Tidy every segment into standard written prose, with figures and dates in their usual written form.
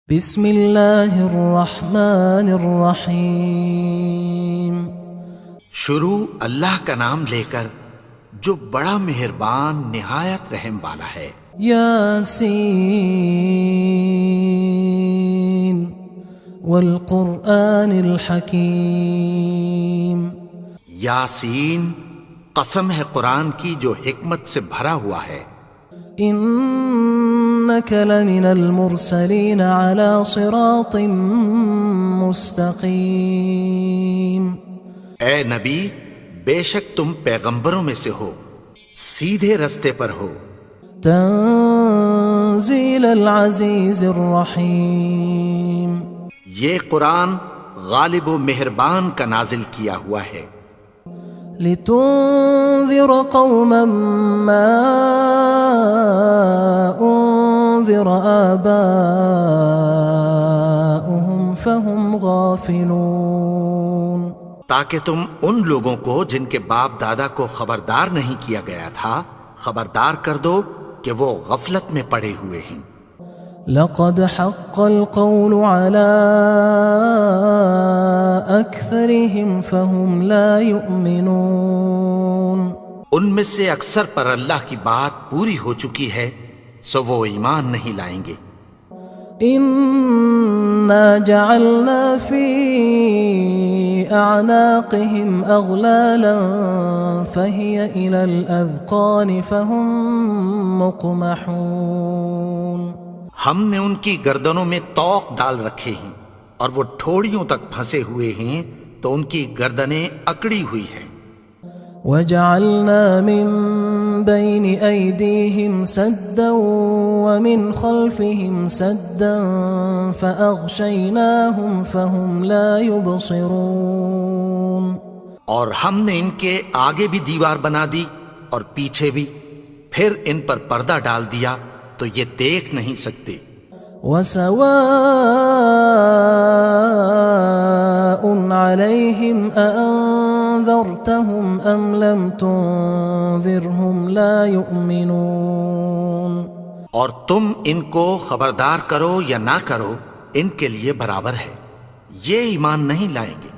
بسم اللہ الرحمن الرحیم۔ شروع اللہ کا نام لے کر جو بڑا مہربان نہایت رحم والا ہے۔ یاسین والقرآن الحکیم۔ یاسین، قسم ہے قرآن کی جو حکمت سے بھرا ہوا ہے۔ انک لمن المرسلین علی صراط مستقیم۔ اے نبی، بے شک تم پیغمبروں میں سے ہو، سیدھے رستے پر ہو۔ تنزیل العزیز الرحیم۔ یہ قرآن غالب و مہربان کا نازل کیا ہوا ہے۔ لتنذر قوما ما انذر آباؤهم فهم غافلون۔ تاکہ تم ان لوگوں کو جن کے باپ دادا کو خبردار نہیں کیا گیا تھا خبردار کر دو کہ وہ غفلت میں پڑے ہوئے ہیں۔ لقد حق القول على أكثرهم فهم لا يؤمنون۔ ان میں سے اکثر پر اللہ کی بات پوری ہو چکی ہے سو وہ ایمان نہیں لائیں گے۔ إنا جعلنا في أعناقهم أغلالا فهي إلى الأذقان فهم مقمحون۔ ہم نے ان کی گردنوں میں طوق ڈال رکھے ہیں اور وہ ٹھوڑیوں تک پھنسے ہوئے ہیں تو ان کی گردنیں اکڑی ہوئی ہیں۔ وجعلنا من بين أيديهم سدا ومن خلفهم سدا فأغشيناهم فهم لا يبصرون۔ اور ہم نے ان کے آگے بھی دیوار بنا دی اور پیچھے بھی، پھر ان پر پردہ ڈال دیا تو یہ دیکھ نہیں سکتے۔ وسواء عليهم أأنذرتهم أم لم تنذرهم لا يؤمنون۔ اور تم ان کو خبردار کرو یا نہ کرو ان کے لیے برابر ہے، یہ ایمان نہیں لائیں گے۔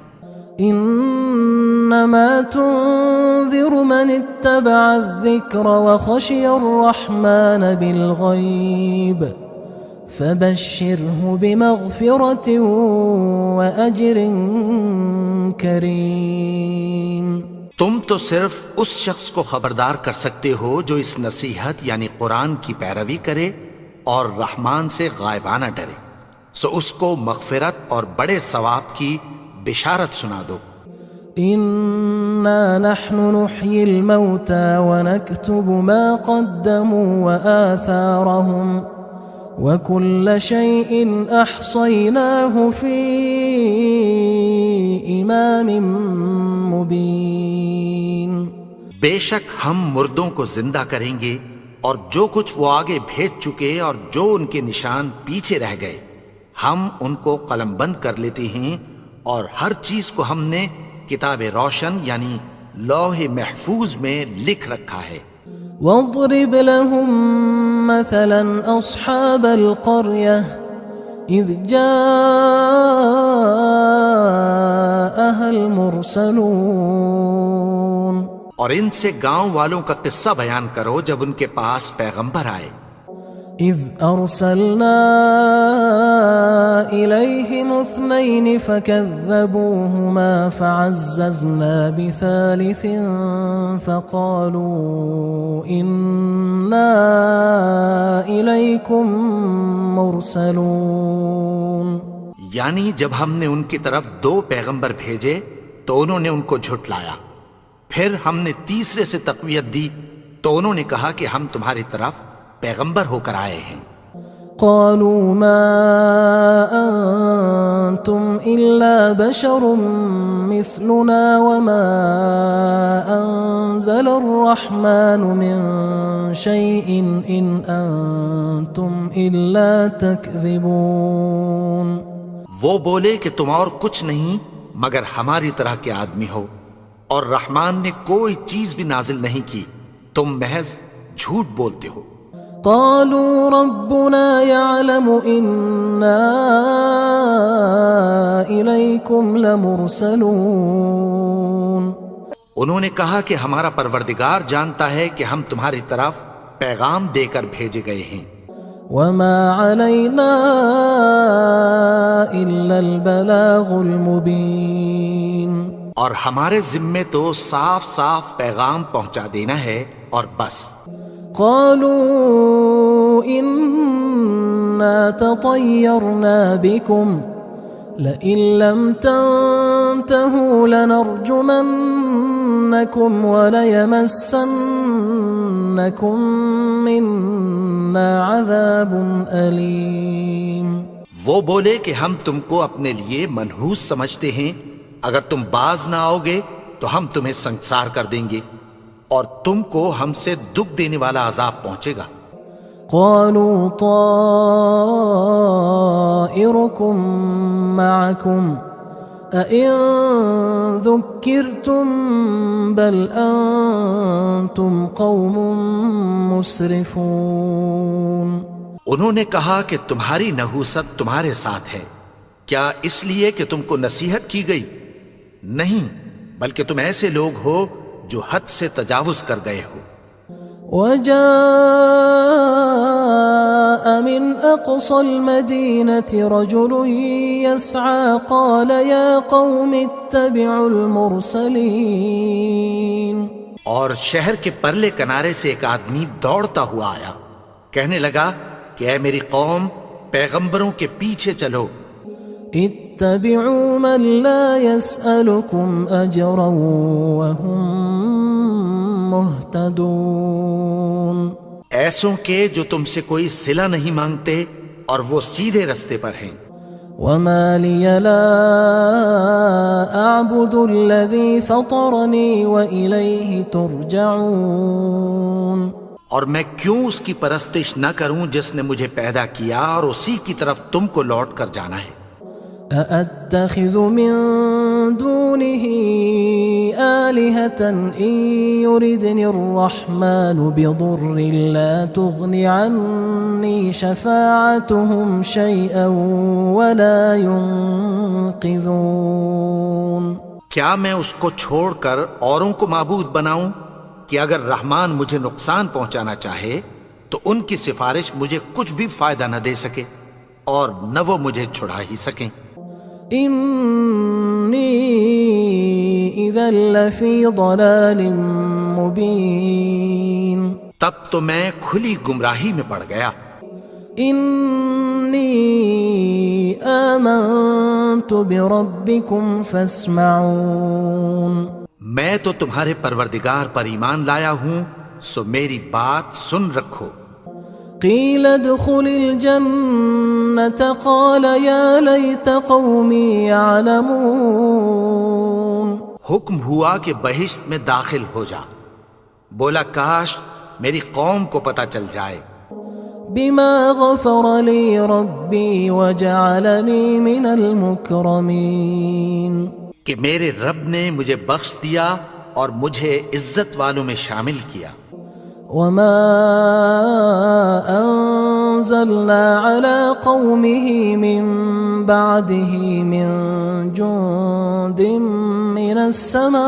انما تنذر من اتبع الذکر وخشی الرحمن بالغیب فبشرہ بمغفرۃ واجر کریم۔ تم تو صرف اس شخص کو خبردار کر سکتے ہو جو اس نصیحت یعنی قرآن کی پیروی کرے اور رحمان سے غائبانہ ڈرے، سو اس کو مغفرت اور بڑے ثواب کی بشارت سنا دو۔ انا نحن نحيي الموتى ونكتب ما قدموا وآثارهم وكل شيء احصيناه في امام مبين۔ بے شک ہم مردوں کو زندہ کریں گے اور جو کچھ وہ آگے بھیج چکے اور جو ان کے نشان پیچھے رہ گئے ہم ان کو قلم بند کر لیتے ہیں، اور ہر چیز کو ہم نے کتاب روشن یعنی لوح محفوظ میں لکھ رکھا ہے۔ واضرب لهم مثلا اصحاب القرية اذ جاءها المرسلون۔ اور ان سے گاؤں والوں کا قصہ بیان کرو جب ان کے پاس پیغمبر آئے۔ اذ ارسلنا الیہم اثنین فکذبوہما فعززنا بثالث فقالوا انا الیکم مرسلون۔ یعنی جب ہم نے ان کی طرف 2 پیغمبر بھیجے تو انہوں نے ان کو جھٹلایا، پھر ہم نے تیسرے سے تقویت دی تو انہوں نے کہا کہ ہم تمہاری طرف پیغمبر ہو کر آئے ہیں۔ قالوا ما انتم الا بشر مثلنا وما انزل الرحمن من شيء ان انتم الا تكذبون۔ وہ بولے کہ تم اور کچھ نہیں مگر ہماری طرح کے آدمی ہو، اور رحمان نے کوئی چیز بھی نازل نہیں کی، تم محض جھوٹ بولتے ہو۔ قالوا ربنا يعلم إنا إليكم لمرسلون. انہوں نے کہا کہ ہمارا پروردگار جانتا ہے کہ ہم تمہاری طرف پیغام دے کر بھیجے گئے ہیں. وما علينا إلا البلاغ المبين. اور ہمارے ذمے تو صاف صاف پیغام پہنچا دینا ہے اور بس. قالوا إنا تطيرنا بكم لئن لم تنتهوا لنرجمنكم وليمسنكم منا عذاب أليم. وہ بولے کہ ہم تم کو اپنے لیے منحوس سمجھتے ہیں، اگر تم باز نہ آؤ گے تو ہم تمہیں سنگسار کر دیں گے اور تم کو ہم سے دکھ دینے والا عذاب پہنچے گا. قالوا طائركم معكم أئن ذكرتم بل أنتم قوم مسرفون. انہوں نے کہا کہ تمہاری نحوست تمہارے ساتھ ہے، کیا اس لیے کہ تم کو نصیحت کی گئی؟ نہیں، بلکہ تم ایسے لوگ ہو جو حد سے تجاوز کر گئے ہو. وجاء من أقصى المدينة رجل يسعى قال يا قوم اتبعوا المرسلين. اور شہر کے پرلے کنارے سے ایک آدمی دوڑتا ہوا آیا، کہنے لگا کہ اے میری قوم، پیغمبروں کے پیچھے چلو. اتبعوا من لا يسألكم أجرا وهم مهتدون. ایسوں کے جو تم سے کوئی صلہ نہیں مانگتے اور وہ سیدھے رستے پر ہیں. وما لي لا أعبد الذي فطرني وإليه ترجعون. اور میں کیوں اس کی پرستش نہ کروں جس نے مجھے پیدا کیا اور اسی کی طرف تم کو لوٹ کر جانا ہے. أأتخذ من دونه آلهة إن يردني الرحمن بضر لا تغن عني شفاعتهم شيئا ولا ينقذون. کیا میں اس کو چھوڑ کر اوروں کو معبود بناؤں کہ اگر رحمان مجھے نقصان پہنچانا چاہے تو ان کی سفارش مجھے کچھ بھی فائدہ نہ دے سکے اور نہ وہ مجھے چھڑا ہی سکیں. إني إذا لفي ضلال مبين. تب تو میں کھلی گمراہی میں پڑ گیا. إني آمنت بربكم فاسمعون. میں تو تمہارے پروردگار پر ایمان لایا ہوں، سو میری بات سن رکھو. قيل ادخل الجنة قال يا ليت قومي يعلمون. حکم ہوا کہ بہشت میں داخل ہو جا. بولا کاش میری قوم کو پتہ چل جائے. بما غفر لي ربي وجعلني من المكرمين. کہ میرے رب نے مجھے بخش دیا اور مجھے عزت والوں میں شامل کیا. وما أنزلنا على قومه من بعده من جند من السماء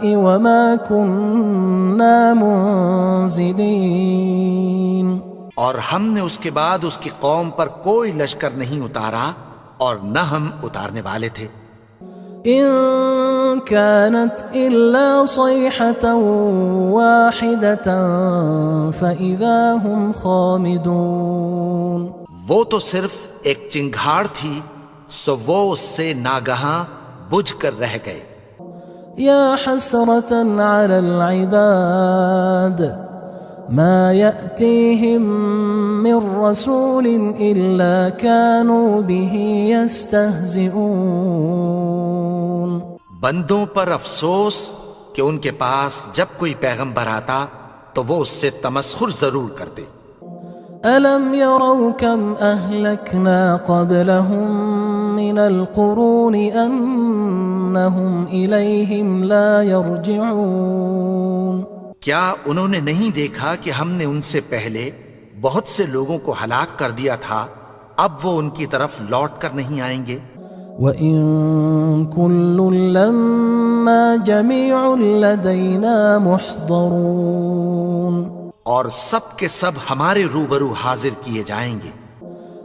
وما كنا منزلين. اور ہم نے اس کے بعد اس کی قوم پر کوئی لشکر نہیں اتارا اور نہ ہم اتارنے والے تھے. إن كانت إلا صيحة واحدة فإذا هم خامدون. وہ تو صرف ایک چنگھاڑ تھی، سو وہ اس سے ناگہاں بجھ کر رہ گئے. يا حسرة على العباد ما يأتيهم من رسول إلا كانوا به يستهزئون. بندوں پر افسوس کہ ان کے پاس جب کوئی پیغمبر آتا تو وہ اس سے تمسخر ضرور کرتے. ألم يروا كم أهلكنا قبلهم من القرون أنهم إليهم لا يرجعون. کیا انہوں نے نہیں دیکھا کہ ہم نے ان سے پہلے بہت سے لوگوں کو ہلاک کر دیا تھا، اب وہ ان کی طرف لوٹ کر نہیں آئیں گے؟ وَإِن كُلٌّ لَمَّا جَمِيعٌ لَدَيْنَا مُحْضَرُونَ، اور سب کے سب ہمارے روبرو حاضر کیے جائیں گے۔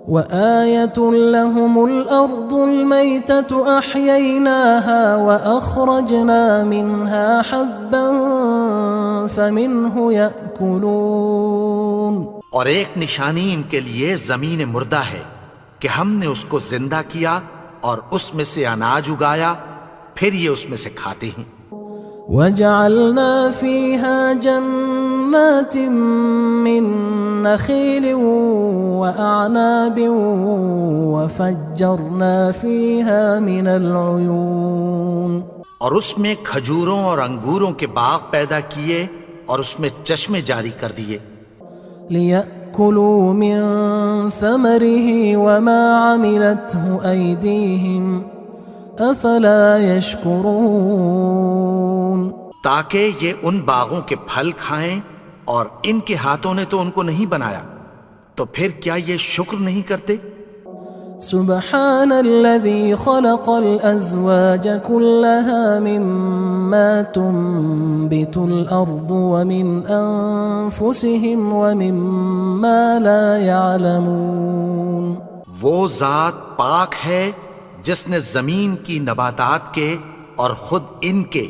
وَآيَةٌ لَهُمُ الْأَرْضُ الْمَيْتَةُ أَحْيَيْنَاهَا وَأَخْرَجْنَا مِنْهَا حَبًّا فَمِنْهُ يَأْكُلُونَ، اور ایک نشانی ان کے لیے زمین مردہ ہے کہ ہم نے اس کو زندہ کیا اور اس میں سے اناج اگایا، پھر یہ اس میں سے کھاتے ہیں۔ وَجَعَلْنَا فِيهَا جَنَّاتٍ مِّن نَخِيلٍ وَأَعْنَابٍ وَفَجَّرْنَا فِيهَا مِنَ الْعُيُونِ، اور اس میں کھجوروں اور انگوروں کے باغ پیدا کیے اور اس میں چشمے جاری کر دیے، لِيَأْكُلُوا مِن ثَمَرِهِ وَمَا عَمِلَتْهُ أَيْدِيهِمْ أَفَلَا يَشْكُرُونَ، تاکہ یہ ان باغوں کے پھل کھائیں، اور ان کے ہاتھوں نے تو ان کو نہیں بنایا، تو پھر کیا یہ شکر نہیں کرتے؟ سبحان الذي خلق الأزواج كلها مما تنبت الأرض ومن أنفسهم ومما لا يعلمون، وہ ذات پاک ہے جس نے زمین کی نباتات کے اور خود ان کے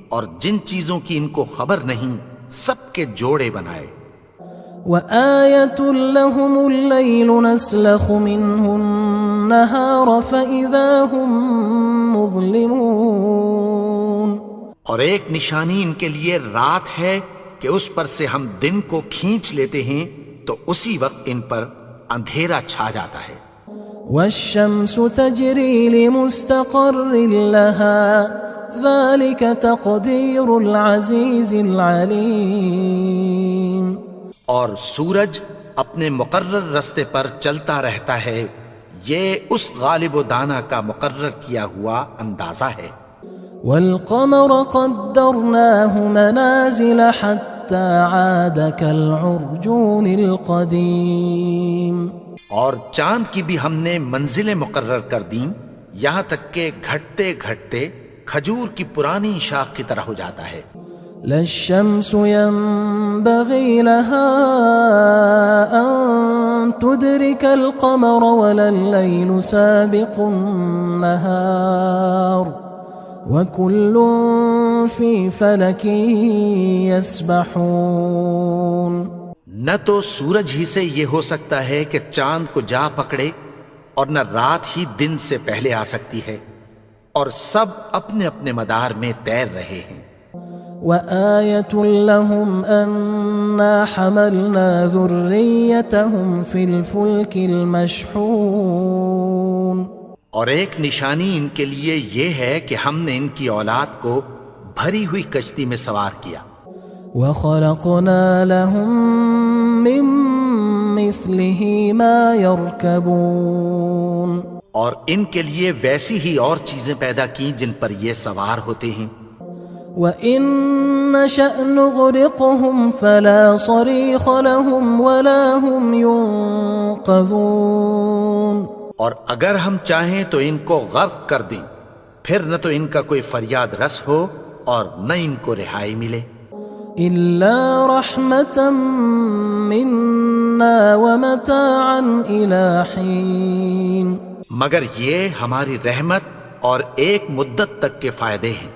اور جن چیزوں کی ان کو خبر نہیں سب کے جوڑے بنائے۔ وآية لهم الليل نسلخ منه النهار فإذا هم مظلمون، اور ایک نشانی ان کے لیے رات ہے کہ اس پر سے ہم دن کو کھینچ لیتے ہیں تو اسی وقت ان پر اندھیرا چھا جاتا ہے۔ والشمس تجري لمستقر لها ذلك تقدير العزيز العليم، اور سورج اپنے مقرر رستے پر چلتا رہتا ہے، یہ اس غالب و دانا کا مقرر کیا ہوا اندازہ ہے۔ والقمر قدرناه منازل حتى عاد كالعرجون القديم، اور چاند کی بھی ہم نے منزلیں مقرر کر دیں، یہاں تک کہ گھٹتے گھٹتے کھجور کی پرانی شاخ کی طرح ہو جاتا ہے۔ لا الشمس ينبغي لها أن تدرك القمر ولا الليل سابق النهار وكل في فلك يسبحون، نہ تو سورج ہی سے یہ ہو سکتا ہے کہ چاند کو جا پکڑے، اور نہ رات ہی دن سے پہلے آ سکتی ہے، اور سب اپنے اپنے مدار میں تیر رہے ہیں۔ وآية لهم أنا حملنا ذريتهم في الفلك المشحون، اور ایک نشانی ان کے لیے یہ ہے کہ ہم نے ان کی اولاد کو بھری ہوئی کشتی میں سوار کیا۔ وخلقنا لهم من مثله ما يركبون، اور ان کے لیے ویسی ہی اور چیزیں پیدا کی جن پر یہ سوار ہوتے ہیں۔ وَإِن نَّشَأْ نُغْرِقْهُمْ فَلَا صَرِيخَ لَهُمْ وَلَا هُمْ يُنقَذُونَ، اور اگر ہم چاہیں تو ان کو غرق کر دیں، پھر نہ تو ان کا کوئی فریاد رس ہو اور نہ ان کو رہائی ملے۔ إِلَّا رَحْمَةً مِنَّا وَمَتَاعًا إِلَى حِينٍ، مگر یہ ہماری رحمت اور ایک مدت تک کے فائدے ہیں۔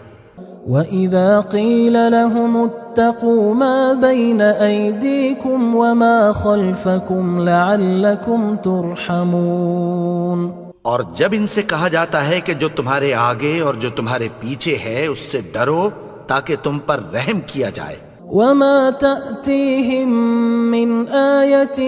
وَإِذَا قِيلَ لَهُمُ اتَّقُوا مَا بَيْنَ أَيْدِيكُمْ وَمَا خَلْفَكُمْ لَعَلَّكُمْ تُرْحَمُونَ، اور جب ان سے کہا جاتا ہے کہ جو تمہارے آگے اور جو تمہارے پیچھے ہے اس سے ڈرو تاکہ تم پر رحم کیا جائے۔ وَمَا تَأْتِيهِم مِّنْ آيَةٍ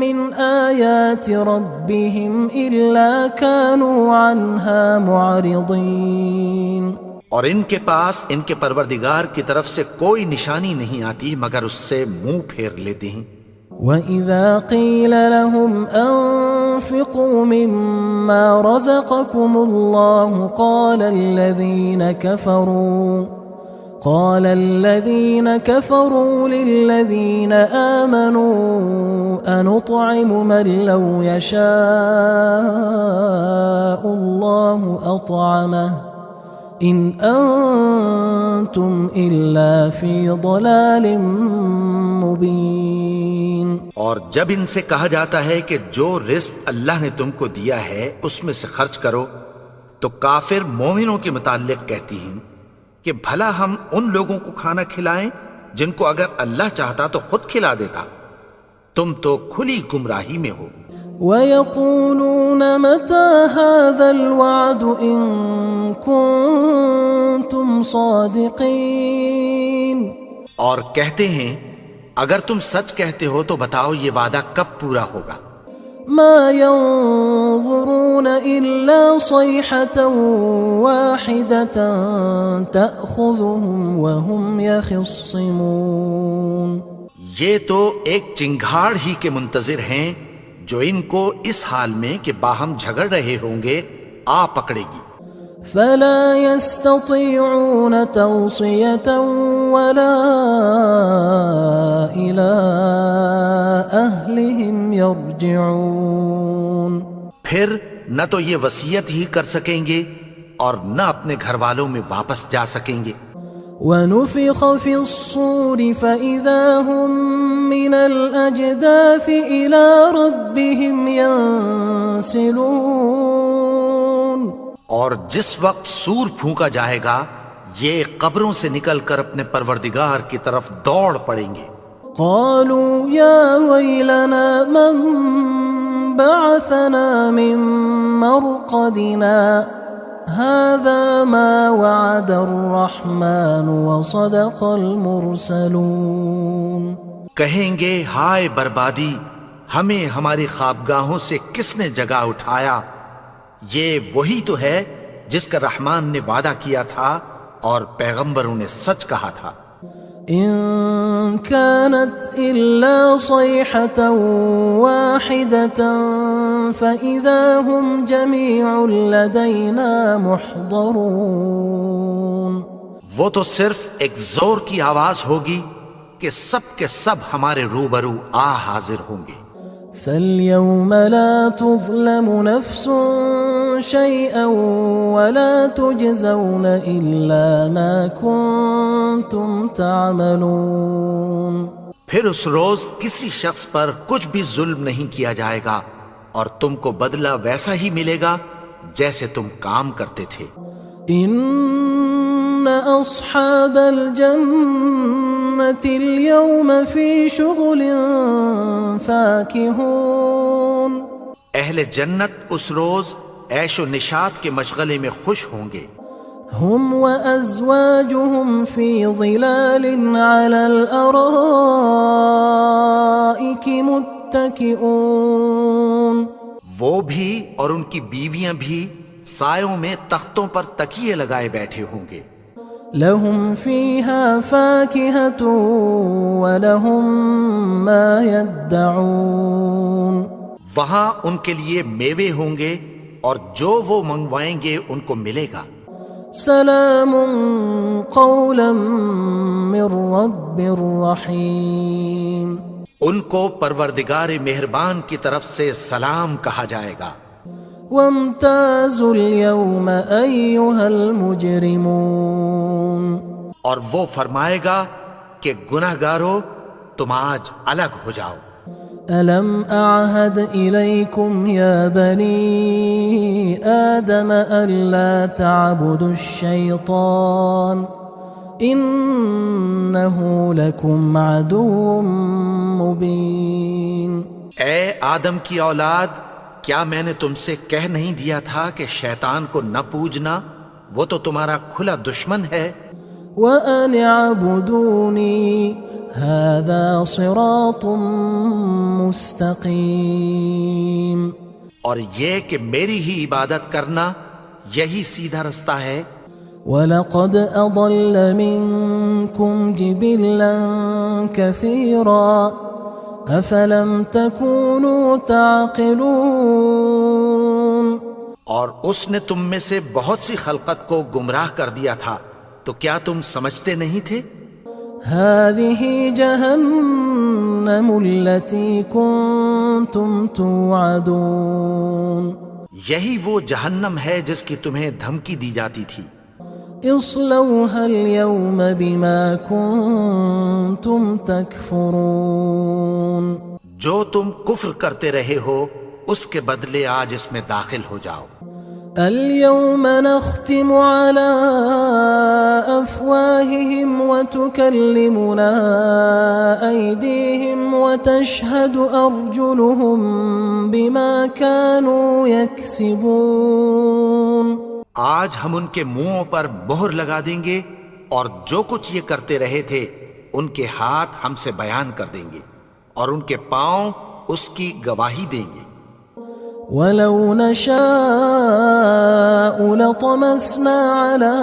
مِّنْ آيَاتِ رَبِّهِمْ إِلَّا كَانُوا عَنْهَا مُعْرِضِينَ، اور ان کے پاس ان کے پروردگار کی طرف سے کوئی نشانی نہیں آتی مگر اس سے منہ پھیر لیتے ہیں۔ وَإِذَا قِيلَ لَهُمْ أَنفِقُوا مِمَّا رَزَقَكُمُ اللَّهُ قال الذين كفروا للذين آمنوا أنطعم من لو يشاء الله أطعمه إن أنتم إلا في ضلال مبين. اور جب ان سے کہا جاتا ہے کہ جو رزق اللہ نے تم کو دیا ہے اس میں سے خرچ کرو، تو کافر مومنوں کے متعلق کہتی ہیں کہ بھلا ہم ان لوگوں کو کھانا کھلائیں جن کو اگر اللہ چاہتا تو خود کھلا دیتا. تم تو کھلی گمراہی میں ہو. وَيَقُولُونَ مَتَى هَذَا الْوَعْدُ إِن كُنتُمْ صَادِقِينَ. اور کہتے ہیں اگر تم سچ کہتے ہو تو بتاؤ یہ وعدہ کب پورا ہوگا. مَا يَنظُرُونَ إِلَّا صَيْحَةً وَاحِدَةً تَأْخُذُهُمْ وَهُمْ يَخِصِّمُونَ. یہ تو ایک چنگھاڑ ہی کے منتظر ہیں جو ان کو اس حال میں کہ باہم جھگڑ رہے ہوں گے آ پکڑے گی. فلا يستطيعون توصية ولا إلى أهلهم يرجعون. پھر نہ تو یہ وصیت ہی کر سکیں گے اور نہ اپنے گھر والوں میں واپس جا سکیں گے. ونفخ في الصور فإذا هم من الأجداث إلى ربهم ينسلون. اور جس وقت سور پھونکا جائے گا یہ قبروں سے نکل کر اپنے پروردگار کی طرف دوڑ پڑیں گے. قالوا يا ويلنا من بعثنا من مرقدنا هذا ما وعد الرحمن وصدق المرسلون. کہیں گے ہائے بربادی، ہمیں ہماری خوابگاہوں سے کس نے جگا اٹھایا. یہ وہی تو ہے جس کا رحمان نے وعدہ کیا تھا اور پیغمبروں نے سچ کہا تھا. إن كانت إلا صيحة واحدة فإذا هم جميع لدينا محضرون. وہ تو صرف ایک زور کی آواز ہوگی کہ سب کے سب ہمارے روبرو آ حاضر ہوں گے. فاليوم لا تظلم نفس شيئا ولا تجزون إلا ما كنتم تعملون. پھر اس روز کسی شخص پر کچھ بھی ظلم نہیں کیا جائے گا اور تم کو بدلہ ویسا ہی ملے گا جیسے تم کام کرتے تھے. إن أصحاب الجنة اليوم في شغل فاكهون. اہل جنت اس روز عیش و نشاط کے مشغلے میں خوش ہوں گے. هم وأزواجهم في ظلال على الأرائك متكئون. وہ بھی اور ان کی بیویاں بھی سایوں میں تختوں پر تکیے لگائے بیٹھے ہوں گے. لهم فيها فاكهة ولهم ما يدعون. وہاں ان کے لیے میوے ہوں گے اور جو وہ منگوائیں گے ان کو ملے گا. سلام قولا من رب رحیم. ان کو پروردگار مہربان کی طرف سے سلام کہا جائے گا. وامتازوا اليوم أيها المجرمون. اور وہ فرمائے گا کہ گناہگارو تم آج الگ ہو جاؤ. ألم أعهد إليكم يا بني آدم ألا تعبدوا الشيطان إنه لكم عدو مبين. اے آدم کی اولاد، کیا میں نے تم سے کہہ نہیں دیا تھا کہ شیطان کو نہ پوجنا، وہ تو تمہارا کھلا دشمن ہے. وَأَنِ اعْبُدُونِي هَذَا صِرَاطٌ مُسْتَقِيمٌ. اور یہ کہ میری ہی عبادت کرنا یہی سیدھا رستہ ہے. وَلَقَدْ أَضَلَّ مِنْكُمْ جِبِلًّا كَثِيرًا أَفَلَمْ تَكُونُوا تَعْقِلُونَ. اور اس نے تم میں سے بہت سی خلقت کو گمراہ کر دیا تھا، تو کیا تم سمجھتے نہیں تھے؟ هذه جهنم التي كنتم توعدون یہی وہ جہنم ہے جس کی تمہیں دھمکی دی جاتی تھی۔ اصلوها اليوم بما كنتم تكفرون جو تم کفر کرتے رہے ہو اس کے بدلے آج اس میں داخل ہو جاؤ۔ اليوم نختم على أفواههم وتكلمنا أيديهم وتشهد أرجلهم بما كانوا يكسبون آج ہم ان کے منہوں پر مہر لگا دیں گے اور جو کچھ یہ کرتے رہے تھے ان کے ہاتھ ہم سے بیان کر دیں گے اور ان کے پاؤں اس کی گواہی دیں گے۔ ولو نشاء لطمسنا على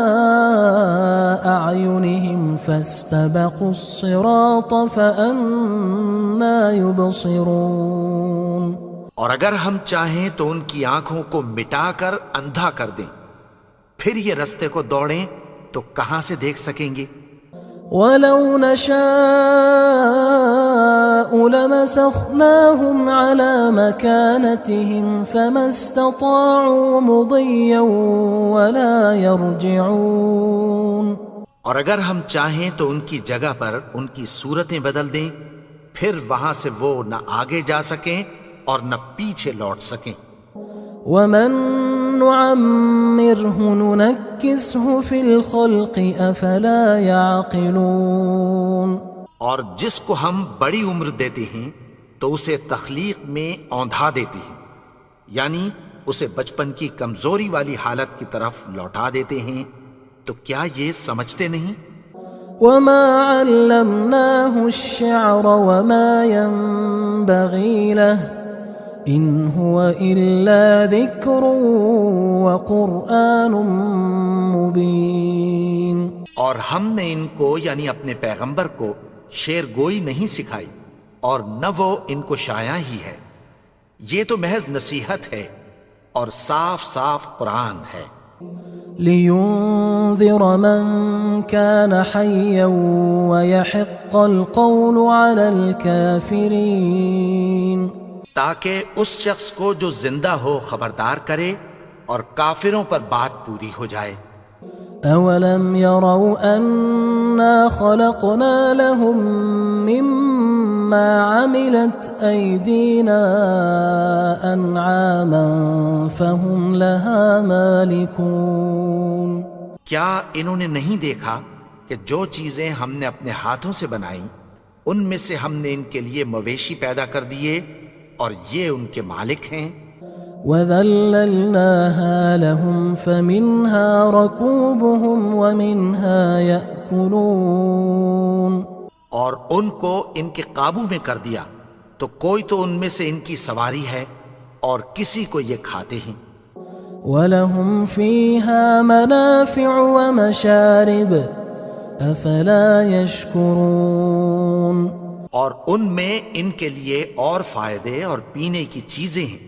أعينهم فاستبقوا الصراط فأنى يبصرون اور اگر ہم چاہیں تو ان کی آنکھوں کو مٹا کر اندھا کر دیں، پھر یہ رستے کو دوڑیں تو کہاں سے دیکھ سکیں گے؟ ولو نشاء لمسخناهم على مكانتهم فما استطاعوا مضيا ولا يرجعون اور اگر ہم چاہیں تو ان کی جگہ پر ان کی صورتیں بدل دیں، پھر وہاں سے وہ نہ آگے جا سکیں اور نہ پیچھے لوٹ سکیں۔ ومن نعمره ننكسه في الخلق افلا يعقلون اور جس کو ہم بڑی عمر دیتے ہیں تو اسے تخلیق میں اوندھا دیتے ہیں، یعنی اسے بچپن کی کمزوری والی حالت کی طرف لوٹا دیتے ہیں، تو کیا یہ سمجھتے نہیں؟ وما علمناه الشعر وما ينبغي له ان هو الا ذکر وقرآن مبین اور ہم نے ان کو یعنی اپنے پیغمبر کو شعر گوئی نہیں سکھائی اور نہ وہ ان کو شایع ہی ہے، یہ تو محض نصیحت ہے اور صاف صاف قرآن ہے۔ لينذر من كان حيا ويحق القول على الكافرين تاکہ اس شخص کو جو زندہ ہو خبردار کرے اور کافروں پر بات پوری ہو جائے۔ اولم يروا انا خلقنا لهم مما عملت ايدينا انعاما فهم لها مالكون کیا انہوں نے نہیں دیکھا کہ جو چیزیں ہم نے اپنے ہاتھوں سے بنائیں ان میں سے ہم نے ان کے لیے مویشی پیدا کر دیے اور یہ ان کے مالک ہیں۔ وَذَلَّلْنَاهَا لَهُمْ فَمِنْهَا رَكُوبُهُمْ وَمِنْهَا يَأْكُلُونَ اور ان کو ان کے قابو میں کر دیا تو کوئی تو ان میں سے ان کی سواری ہے اور کسی کو یہ کھاتے ہیں۔ وَلَهُمْ فِيهَا مَنَافِعُ وَمَشَارِبُ أَفَلَا يَشْكُرُونَ اور ان میں ان کے لیے اور فائدے اور پینے کی چیزیں ہیں،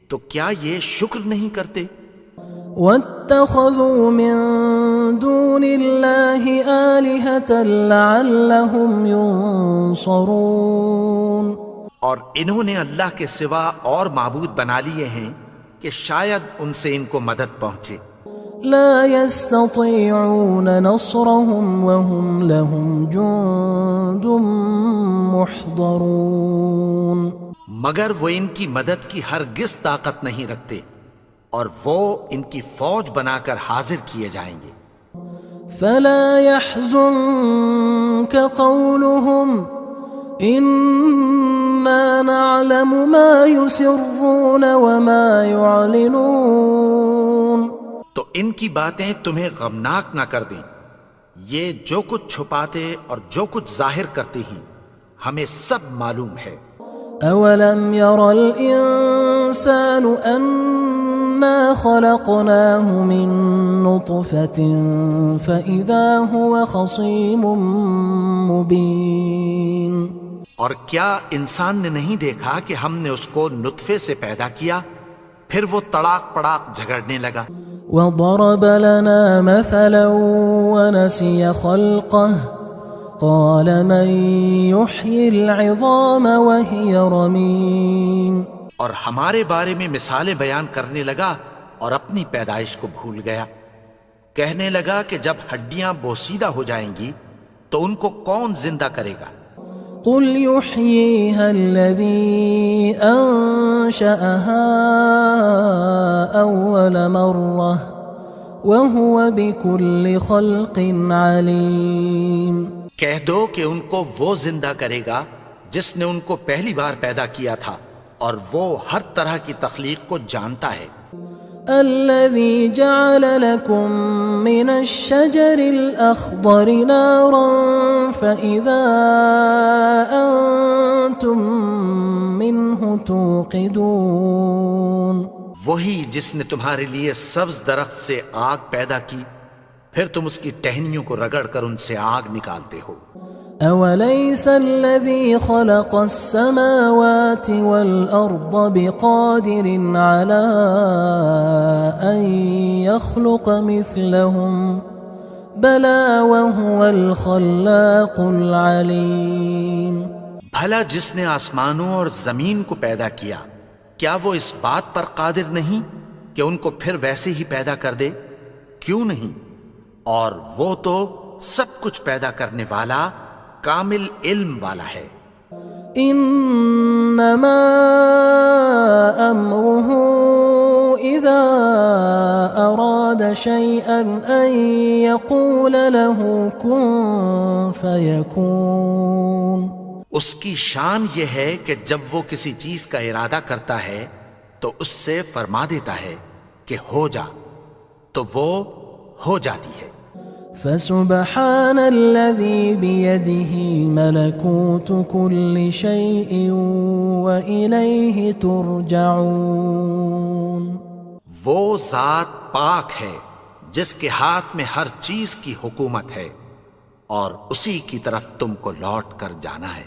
تو کیا یہ شکر نہیں کرتے؟ وَاتَّخَذُوا مِن دُونِ اللَّهِ آلِهَةً لَعَلَّهُمْ يُنصَرُونَ اور انہوں نے اللہ کے سوا اور معبود بنا لیے ہیں کہ شاید ان سے ان کو مدد پہنچے۔ لا يستطيعون نصرهم وهم لهم جند محضرون مگر وہ ان کی مدد کی ہرگز طاقت نہیں رکھتے اور وہ ان کی فوج بنا کر حاضر کیے جائیں گے۔ فلا يحزنك قولهم إنا نعلم ما يسرون وما يعلنون تو ان کی باتیں تمہیں غمناک نہ کر دیں، یہ جو کچھ چھپاتے اور جو کچھ ظاہر کرتے ہیں ہمیں سب معلوم ہے۔ اولم ير الانسان انا خلقناه من نطفة فاذا هو خصيم مبين اور کیا انسان نے نہیں دیکھا کہ ہم نے اس کو نطفے سے پیدا کیا، پھر وہ تڑاک پڑاک جھگڑنے لگا۔ وضرب لنا مثلا ونسي خلقه قال من يحيي العظام وهي رميم اور ہمارے بارے میں مثالیں بیان کرنے لگا اور اپنی پیدائش کو بھول گیا. کہنے لگا کہ جب ہڈیاں بوسیدہ ہو جائیں گی تو ان کو کون زندہ کرے گا؟ قل يحييها الذي أنشأها أول مرة وهو بكل خلق عليم. کہہ دو کہ ان کو وہ زندہ کرے گا جس نے ان کو پہلی بار پیدا کیا تھا اور وہ ہر طرح کی تخلیق کو جانتا ہے. الذي جعل لكم من الشجر الأخضر نارا فإذا أنتم منه توقدون. وہی جس نے تمہارے لیے سبز درخت سے آگ پیدا کی پھر تم اس کی ٹہنیوں کو رگڑ کر ان سے آگ نکالتے ہو. أوليس الذي خلق السماوات والأرض بقادر على أن يخلق مثلهم بلى وهو الخلاق العليم. بھلا جس نے آسمانوں اور زمین کو پیدا کیا کیا وہ اس بات پر قادر نہیں کہ ان کو پھر ویسے ہی پیدا کر دے؟ کیوں نہیں؟ اور وہ تو سب کچھ پیدا کرنے والا کامل علم والا ہے. انما امره اذا اراد شيئا ان يقول له كن فيكون. اس کی شان یہ ہے کہ جب وہ کسی چیز کا ارادہ کرتا ہے تو اس سے فرما دیتا ہے کہ ہو جا تو وہ ہو جاتی ہے. فسبحان الذي بيده ملكوت كل شيء وإليه ترجعون. وہ ذات پاک ہے جس کے ہاتھ میں ہر چیز کی حکومت ہے اور اسی کی طرف تم کو لوٹ کر جانا ہے.